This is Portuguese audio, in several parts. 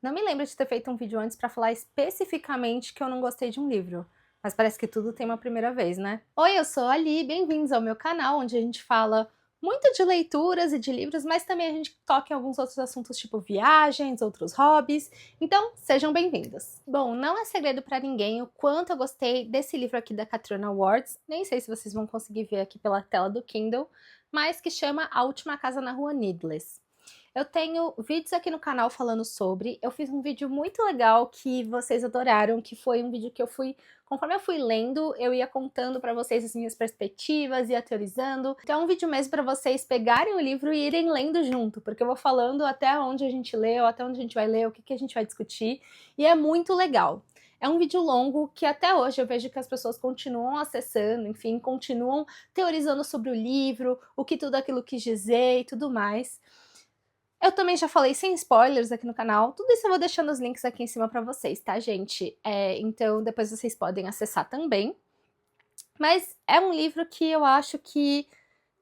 Não me lembro de ter feito um vídeo antes pra falar especificamente que eu não gostei de um livro, mas parece que tudo tem uma primeira vez, né? Oi, eu sou a Ali, bem-vindos ao meu canal, onde a gente fala muito de leituras e de livros, mas também a gente toca em alguns outros assuntos, tipo viagens, outros hobbies, então sejam bem-vindos. Bom, não é segredo pra ninguém o quanto eu gostei desse livro aqui da Catriona Wards, nem sei se vocês vão conseguir ver aqui pela tela do Kindle, mas que chama A Última Casa na Rua Needless. Eu tenho vídeos aqui no canal falando sobre, eu fiz um vídeo muito legal que vocês adoraram, que foi um vídeo que conforme eu fui lendo, eu ia contando pra vocês as minhas perspectivas, ia teorizando. Então é um vídeo mesmo pra vocês pegarem o livro e irem lendo junto, porque eu vou falando até onde a gente leu, até onde a gente vai ler, o que a gente vai discutir, e é muito legal. É um vídeo longo que até hoje eu vejo que as pessoas continuam acessando, enfim, continuam teorizando sobre o livro, o que tudo aquilo quis dizer e tudo mais. Eu também já falei sem spoilers aqui no canal, tudo isso eu vou deixando os links aqui em cima pra vocês, tá, gente? Então depois vocês podem acessar também. Mas é um livro que eu acho que,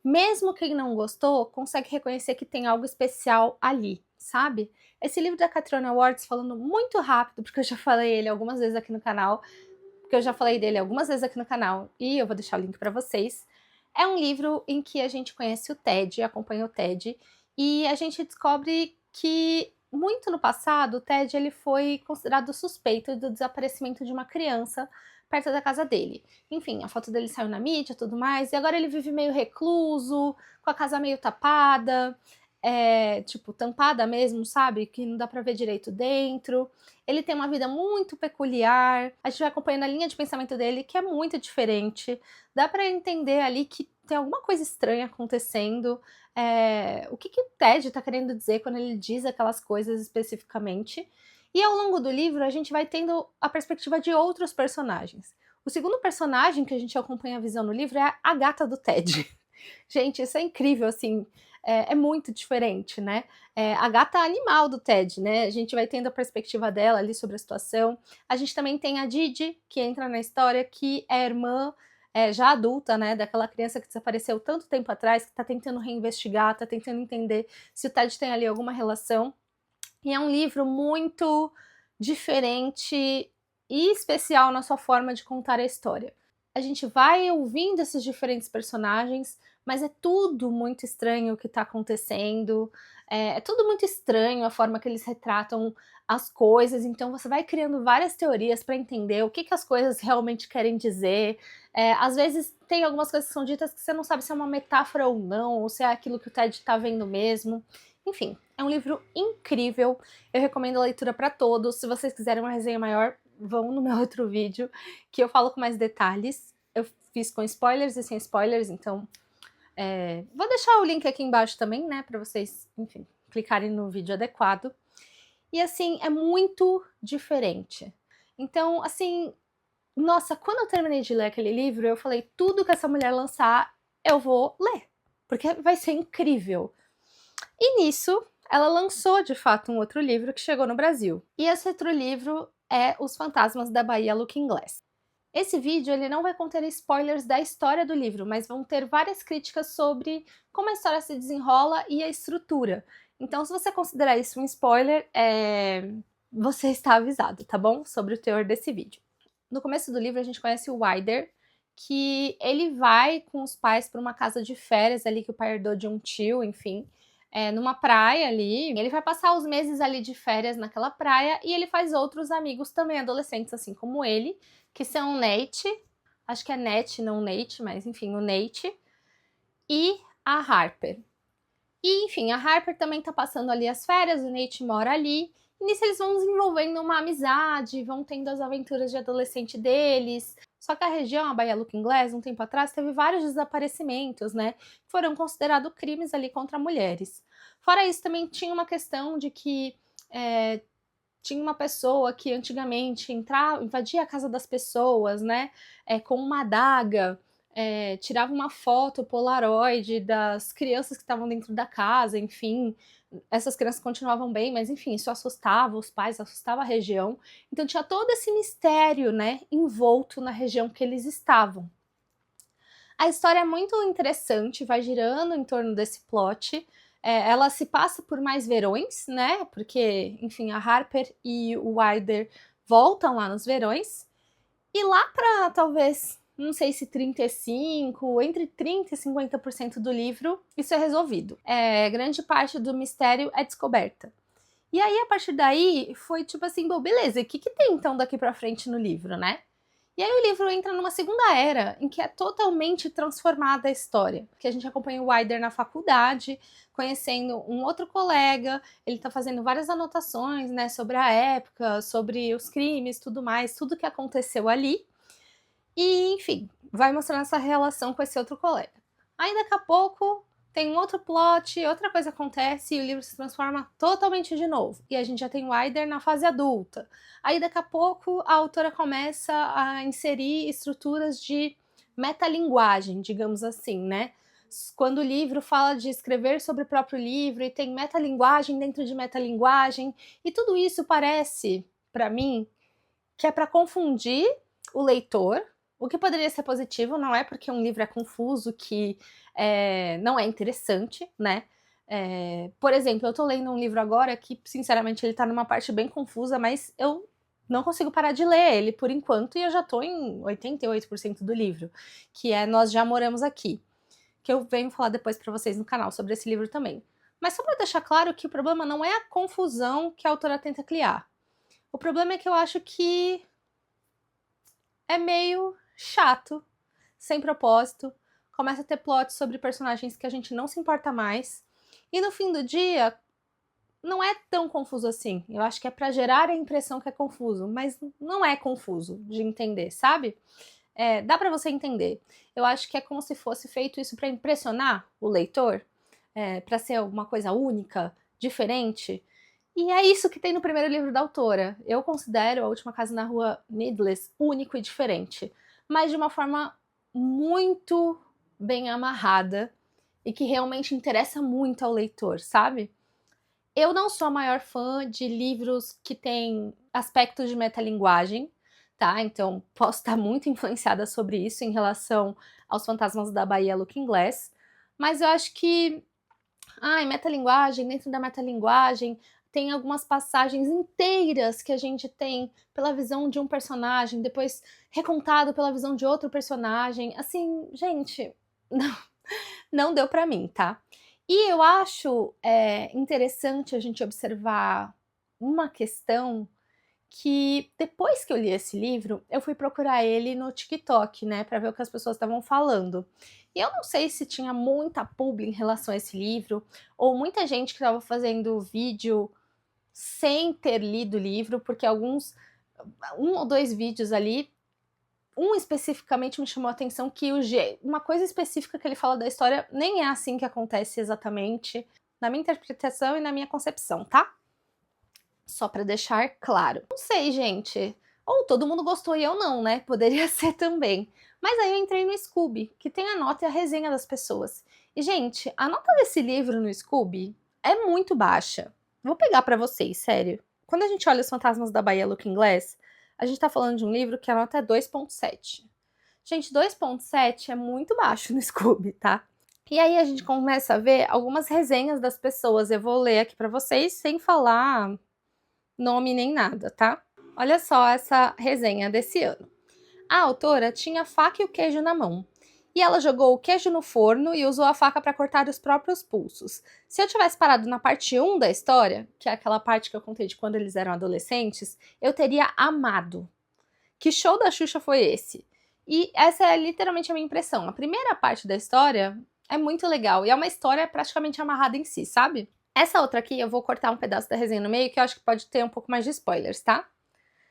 mesmo quem não gostou, consegue reconhecer que tem algo especial ali, sabe? Esse livro da Catriona Wards, falando muito rápido, porque eu já falei ele algumas vezes aqui no canal, e eu vou deixar o link pra vocês. É um livro em que a gente conhece o Ted, acompanha o Ted, e a gente descobre que, muito no passado, o Ted ele foi considerado suspeito do desaparecimento de uma criança perto da casa dele. Enfim, a foto dele saiu na mídia e tudo mais, e agora ele vive meio recluso, com a casa meio tapada, tipo, tampada mesmo, sabe? Que não dá pra ver direito dentro. Ele tem uma vida muito peculiar, a gente vai acompanhando a linha de pensamento dele, que é muito diferente. Dá pra entender ali que tem alguma coisa estranha acontecendo. O que o Ted tá querendo dizer quando ele diz aquelas coisas especificamente. E ao longo do livro, a gente vai tendo a perspectiva de outros personagens. O segundo personagem que a gente acompanha a visão no livro é a gata do Ted. Gente, isso é incrível, assim, é muito diferente, né? A gata animal do Ted, né? A gente vai tendo a perspectiva dela ali sobre a situação. A gente também tem a Didi, que entra na história, que é irmã, já adulta, né? Daquela criança que desapareceu tanto tempo atrás, que tá tentando reinvestigar, tá tentando entender se o Ted tem ali alguma relação. E é um livro muito diferente e especial na sua forma de contar a história. A gente vai ouvindo esses diferentes personagens, mas é tudo muito estranho o que está acontecendo, é tudo muito estranho a forma que eles retratam as coisas, então você vai criando várias teorias para entender o que as coisas realmente querem dizer. Às vezes tem algumas coisas que são ditas que você não sabe se é uma metáfora ou não, ou se é aquilo que o Ted está vendo mesmo. Enfim, é um livro incrível, eu recomendo a leitura para todos. Se vocês quiserem uma resenha maior, vão no meu outro vídeo, que eu falo com mais detalhes. Eu fiz com spoilers e sem spoilers, então vou deixar o link aqui embaixo também, né, para vocês, enfim, clicarem no vídeo adequado. E assim, é muito diferente. Então, assim, nossa, quando eu terminei de ler aquele livro, eu falei, tudo que essa mulher lançar, eu vou ler, porque vai ser incrível. E nisso, ela lançou de fato um outro livro que chegou no Brasil. E esse outro livro é Os Fantasmas da Bahia Looking Glass. Esse vídeo ele não vai conter spoilers da história do livro, mas vão ter várias críticas sobre como a história se desenrola e a estrutura. Então, se você considerar isso um spoiler, você está avisado, tá bom? Sobre o teor desse vídeo. No começo do livro, a gente conhece o Wider, que ele vai com os pais para uma casa de férias ali que o pai herdou de um tio, enfim, numa praia ali. Ele vai passar os meses ali de férias naquela praia e ele faz outros amigos também, adolescentes assim como ele, que são o Nate, acho que é Nate, não Nate, mas enfim, o Nate, e a Harper. E enfim, a Harper também tá passando ali as férias, o Nate mora ali, e nisso eles vão desenvolvendo uma amizade, vão tendo as aventuras de adolescente deles. Só que a região, a Bahia Looking Glass, um tempo atrás, teve vários desaparecimentos, né? Que foram considerados crimes ali contra mulheres. Fora isso, também tinha uma questão de que tinha uma pessoa que antigamente invadia a casa das pessoas, né? Com uma adaga, tirava uma foto polaroid das crianças que estavam dentro da casa, enfim. Essas crianças continuavam bem, mas enfim, isso assustava os pais, assustava a região. Então tinha todo esse mistério, né, envolto na região que eles estavam. A história é muito interessante, vai girando em torno desse plot. Ela se passa por mais verões, né? Porque, enfim, a Harper e o Wilder voltam lá nos verões. E lá para talvez, não sei se 35, entre 30 e 50% do livro, isso é resolvido. Grande parte do mistério é descoberta. E aí, a partir daí, foi tipo assim, bom, beleza, o que tem então daqui pra frente no livro, né? E aí o livro entra numa segunda era, em que é totalmente transformada a história. Porque a gente acompanha o Wilder na faculdade, conhecendo um outro colega, ele tá fazendo várias anotações, né, sobre a época, sobre os crimes, tudo mais, tudo que aconteceu ali. E, enfim, vai mostrando essa relação com esse outro colega. Aí daqui a pouco tem um outro plot, outra coisa acontece e o livro se transforma totalmente de novo. E a gente já tem o Wilder na fase adulta. Aí daqui a pouco a autora começa a inserir estruturas de metalinguagem, digamos assim, né? Quando o livro fala de escrever sobre o próprio livro e tem metalinguagem dentro de metalinguagem, e tudo isso parece, para mim, que é para confundir o leitor, o que poderia ser positivo, não é porque um livro é confuso que não é interessante, né? Por exemplo, eu tô lendo um livro agora que, sinceramente, ele tá numa parte bem confusa, mas eu não consigo parar de ler ele por enquanto e eu já tô em 88% do livro, que é Nós Já Moramos Aqui, que eu venho falar depois para vocês no canal sobre esse livro também. Mas só para deixar claro que o problema não é a confusão que a autora tenta criar. O problema é que eu acho que é meio chato, sem propósito, começa a ter plots sobre personagens que a gente não se importa mais, e no fim do dia, não é tão confuso assim. Eu acho que é pra gerar a impressão que é confuso, mas não é confuso de entender, sabe? Dá pra você entender. Eu acho que é como se fosse feito isso pra impressionar o leitor, pra ser uma coisa única, diferente. E é isso que tem no primeiro livro da autora. Eu considero A Última Casa na Rua Needless único e diferente, mas de uma forma muito bem amarrada e que realmente interessa muito ao leitor, sabe? Eu não sou a maior fã de livros que têm aspectos de metalinguagem, tá? Então posso estar muito influenciada sobre isso em relação aos Fantasmas da Bahia Looking Glass, mas eu acho que metalinguagem, dentro da metalinguagem, tem algumas passagens inteiras que a gente tem pela visão de um personagem, depois recontado pela visão de outro personagem. Assim, gente, não deu pra mim, tá? E eu acho interessante a gente observar uma questão que depois que eu li esse livro, eu fui procurar ele no TikTok, né, para ver o que as pessoas estavam falando. E eu não sei se tinha muita publi em relação a esse livro, ou muita gente que estava fazendo vídeo sem ter lido o livro, porque um ou dois vídeos ali, um especificamente me chamou a atenção que uma coisa específica que ele fala da história nem é assim que acontece exatamente, na minha interpretação e na minha concepção, tá? Só pra deixar claro. Não sei, gente. Ou todo mundo gostou e eu não, né? Poderia ser também. Mas aí eu entrei no Scooby, que tem a nota e a resenha das pessoas. E, gente, a nota desse livro no Scooby é muito baixa. Vou pegar pra vocês, sério. Quando a gente olha Os Fantasmas da Bahia Looking Glass, a gente tá falando de um livro que a nota é 2.7. Gente, 2.7 é muito baixo no Scooby, tá? E aí a gente começa a ver algumas resenhas das pessoas. Eu vou ler aqui pra vocês, sem falar nome nem nada, tá? Olha só essa resenha desse ano. A autora tinha a faca e o queijo na mão. E ela jogou o queijo no forno e usou a faca para cortar os próprios pulsos. Se eu tivesse parado na parte 1 da história, que é aquela parte que eu contei de quando eles eram adolescentes, eu teria amado. Que show da Xuxa foi esse? E essa é literalmente a minha impressão. A primeira parte da história é muito legal e é uma história praticamente amarrada em si, sabe? Essa outra aqui eu vou cortar um pedaço da resenha no meio que eu acho que pode ter um pouco mais de spoilers, tá?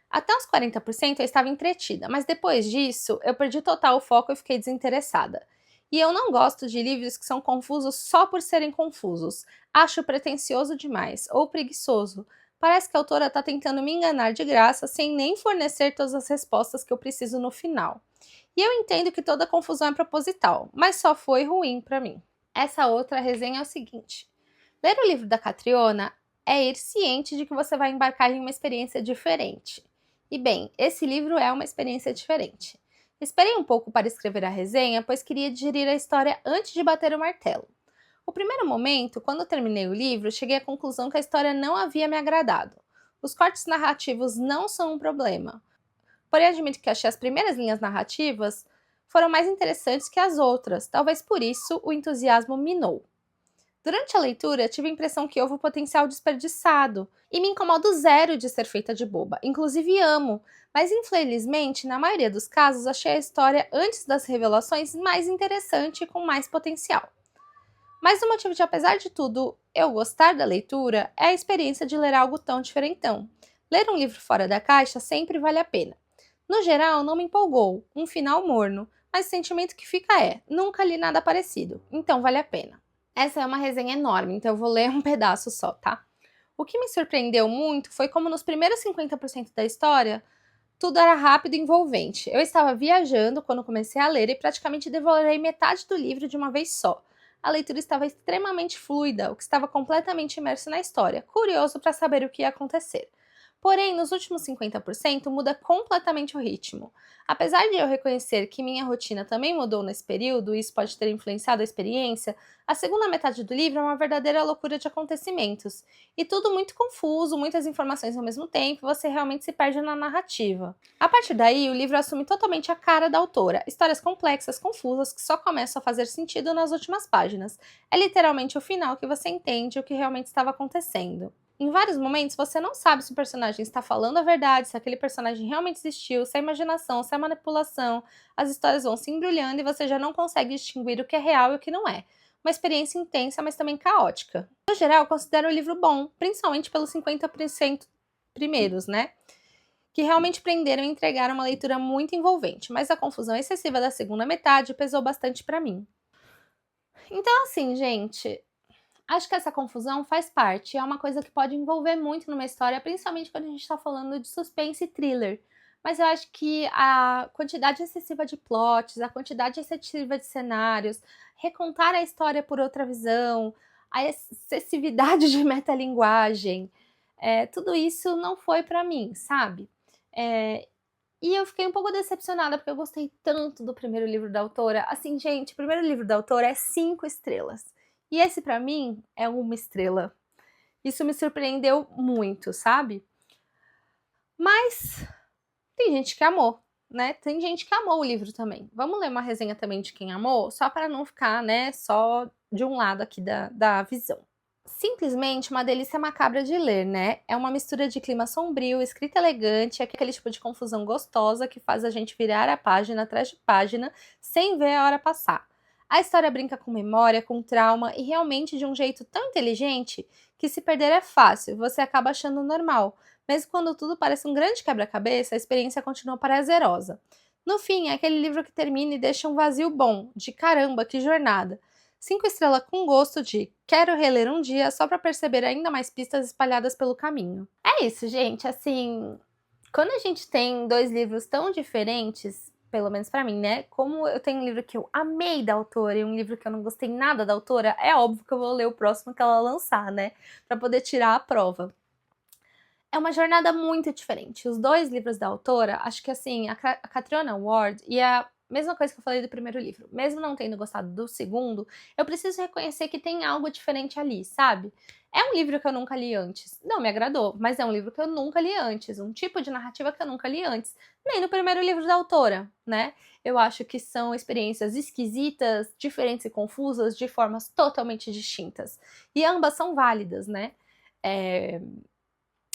Até os 40% eu estava entretida, mas depois disso eu perdi total o foco e fiquei desinteressada. E eu não gosto de livros que são confusos só por serem confusos. Acho pretensioso demais, ou preguiçoso. Parece que a autora está tentando me enganar de graça sem nem fornecer todas as respostas que eu preciso no final. E eu entendo que toda confusão é proposital, mas só foi ruim para mim. Essa outra resenha é o seguinte: ler o livro da Catriona é ir ciente de que você vai embarcar em uma experiência diferente. E bem, esse livro é uma experiência diferente. Esperei um pouco para escrever a resenha, pois queria digerir a história antes de bater o martelo. O primeiro momento, quando eu terminei o livro, cheguei à conclusão que a história não havia me agradado. Os cortes narrativos não são um problema. Porém, admito que achei as primeiras linhas narrativas foram mais interessantes que as outras, talvez por isso o entusiasmo minou. Durante a leitura, tive a impressão que houve um potencial desperdiçado, e me incomodo zero de ser feita de boba, inclusive amo, mas infelizmente, na maioria dos casos, achei a história antes das revelações mais interessante e com mais potencial. Mas o motivo de, apesar de tudo, eu gostar da leitura é a experiência de ler algo tão diferentão. Ler um livro fora da caixa sempre vale a pena. No geral, não me empolgou, um final morno, mas o sentimento que fica é, nunca li nada parecido, então vale a pena. Essa é uma resenha enorme, então eu vou ler um pedaço só, tá? O que me surpreendeu muito foi como nos primeiros 50% da história, tudo era rápido e envolvente. Eu estava viajando quando comecei a ler e praticamente devorei metade do livro de uma vez só. A leitura estava extremamente fluida, o que estava completamente imerso na história, curioso para saber o que ia acontecer. Porém, nos últimos 50% muda completamente o ritmo. Apesar de eu reconhecer que minha rotina também mudou nesse período e isso pode ter influenciado a experiência, a segunda metade do livro é uma verdadeira loucura de acontecimentos. E tudo muito confuso, muitas informações ao mesmo tempo, você realmente se perde na narrativa. A partir daí, o livro assume totalmente a cara da autora, histórias complexas, confusas, que só começam a fazer sentido nas últimas páginas. É literalmente o final que você entende o que realmente estava acontecendo. Em vários momentos, você não sabe se o personagem está falando a verdade, se aquele personagem realmente existiu, se é imaginação, se é manipulação. As histórias vão se embrulhando e você já não consegue distinguir o que é real e o que não é. Uma experiência intensa, mas também caótica. No geral, eu considero o livro bom, principalmente pelos 50% primeiros, né? Que realmente prenderam e entregaram uma leitura muito envolvente, mas a confusão excessiva da segunda metade pesou bastante pra mim. Então, assim, gente, acho que essa confusão faz parte, é uma coisa que pode envolver muito numa história, principalmente quando a gente está falando de suspense e thriller. Mas eu acho que a quantidade excessiva de plots, a quantidade excessiva de cenários, recontar a história por outra visão, a excessividade de metalinguagem, tudo isso não foi pra mim, sabe? E eu fiquei um pouco decepcionada, porque eu gostei tanto do primeiro livro da autora. Assim, gente, o primeiro livro da autora é 5 estrelas. E esse, pra mim, é 1 estrela. Isso me surpreendeu muito, sabe? Mas tem gente que amou, né? Tem gente que amou o livro também. Vamos ler uma resenha também de quem amou, só para não ficar, né, só de um lado aqui da visão. Simplesmente uma delícia macabra de ler, né? É uma mistura de clima sombrio, escrita elegante, aquele tipo de confusão gostosa que faz a gente virar a página atrás de página sem ver a hora passar. A história brinca com memória, com trauma e realmente de um jeito tão inteligente que se perder é fácil, você acaba achando normal. Mesmo quando tudo parece um grande quebra-cabeça, a experiência continua prazerosa. No fim, é aquele livro que termina e deixa um vazio bom, de caramba, que jornada. 5 estrelas com gosto de quero reler um dia só para perceber ainda mais pistas espalhadas pelo caminho. É isso, gente. Assim, quando a gente tem 2 livros tão diferentes, pelo menos pra mim, né? Como eu tenho um livro que eu amei da autora e um livro que eu não gostei nada da autora, é óbvio que eu vou ler o próximo que ela lançar, né? Pra poder tirar a prova. É uma jornada muito diferente. Os 2 livros da autora, acho que assim, a Catriona Ward e a mesma coisa que eu falei do primeiro livro. Mesmo não tendo gostado do segundo, eu preciso reconhecer que tem algo diferente ali, sabe? É um livro que eu nunca li antes. Não me agradou, mas é um livro que eu nunca li antes. Um tipo de narrativa que eu nunca li antes. Nem no primeiro livro da autora, né? Eu acho que são experiências esquisitas, diferentes e confusas, de formas totalmente distintas. E ambas são válidas, né?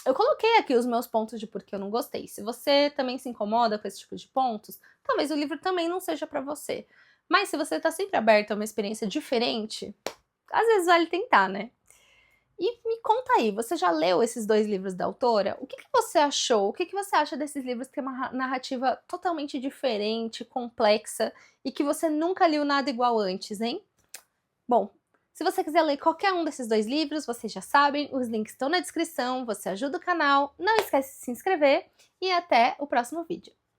Eu coloquei aqui os meus pontos de por que eu não gostei. Se você também se incomoda com esse tipo de pontos, talvez o livro também não seja pra você. Mas se você tá sempre aberto a uma experiência diferente, às vezes vale tentar, né? E me conta aí, você já leu esses 2 livros da autora? O que você achou? O que você acha desses livros que tem uma narrativa totalmente diferente, complexa e que você nunca leu nada igual antes, hein? Bom, se você quiser ler qualquer um desses 2 livros, vocês já sabem, os links estão na descrição, você ajuda o canal, não esquece de se inscrever e até o próximo vídeo.